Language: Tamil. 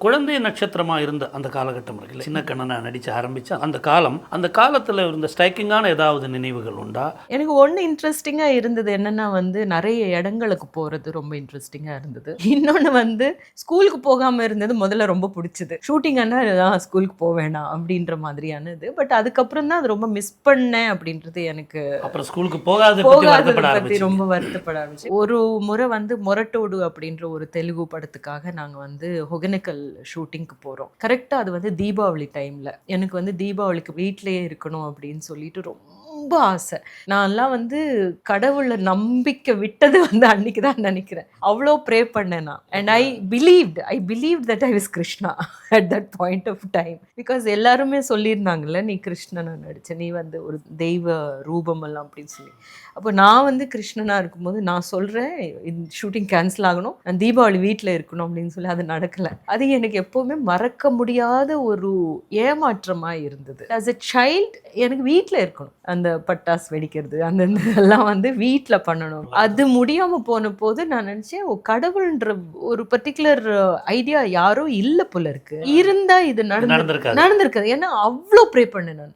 குழந்தை நட்சத்திரமா இருந்த அந்த காலகட்டம் இருக்குல்ல, சின்ன கண்ணனை நடிச்சு ஆரம்பிச்ச அந்த காலத்துல இருந்த ஸ்ட்ரைக்கிங்கான ஏதாவது நினைவுகள் உண்டா? எனக்கு ஒண்ணு இன்ட்ரெஸ்டிங்கா இருந்தது என்னன்னா நெறைய இடங்களுக்கு போறது ரொம்ப இன்ட்ரெஸ்டிங்கா இருந்தது. இன்னொன்னு ஸ்கூலுக்கு போகாம இருந்தது முதல்ல ரொம்ப புடிச்சது. ஷூட்டிங்னா ஸ்கூலுக்கு போ வேணாம் அப்படின்ற மாதிரியானது. பட் அதுக்கப்புறம் தான் அது ரொம்ப மிஸ் பண்ணேன் அப்படின்றது எனக்கு அப்புறம் ஸ்கூலுக்கு போகாததை பத்தி போகாதத வருத்தப்பட பத்தி ஆரம்பிச்சீங்க. ரொம்ப வருத்தப்பட ஆரம்பிச்சேன். ஒரு முறை மொரட்டோடு அப்படின்ற ஒரு தெலுங்கு படத்துக்காக நாங்க ஒகேனக்கல் ஷூட்டிங்க்கு போறோம். கரெக்ட்டா அது தீபாவளி டைம்ல. எனக்கு தீபாவளிக்கு வீட்லயே இருக்கணும் அப்படின்னு சொல்லிட்டு ரொம்ப ஆசை. நான்லாம் கடவுள்ல நம்பிக்கை விட்டது அன்னைக்கு தான் நெனைக்கிறேன். அவ்ளோ ப்ரே பண்ணேன் நான். And I believed that I was Krishna at that point of time. Because எல்லாருமே சொல்லியிருந்தாங்கல்ல, நீ கிருஷ்ணனா நடிச்ச, நீ ஒரு தெய்வ ரூபமெல்லாம் அப்படின்னு சொல்லி. அப்போ நான் கிருஷ்ணனா இருக்கும்போது நான் சொல்றேன், இந்த ஷூட்டிங் கேன்சல் ஆகணும், நான் தீபாவளி வீட்டில் இருக்கணும் அப்படின்னு சொல்லி அது நடக்கலை. அது எனக்கு எப்போவுமே மறக்க முடியாத ஒரு ஏமாற்றமா இருந்தது. ஆஸ் எ சைல்ட் எனக்கு வீட்டில் இருக்கணும், அந்த பட்டாசு வெடிக்கிறது அந்த இதெல்லாம் வீட்டில் பண்ணணும். அது முடியாம போன போது நான் நினைச்சேன், ஓ கடவுள்ன்ற ஒரு பர்டிகுலர் ஐடியா யாரோ இல்லை போல இருக்கு, இருந்தா இது நடந்திருக்காது. நடந்திருக்காது. ஏன்னா அவ்வளோ ப்ரே பண்ணேன் நான்.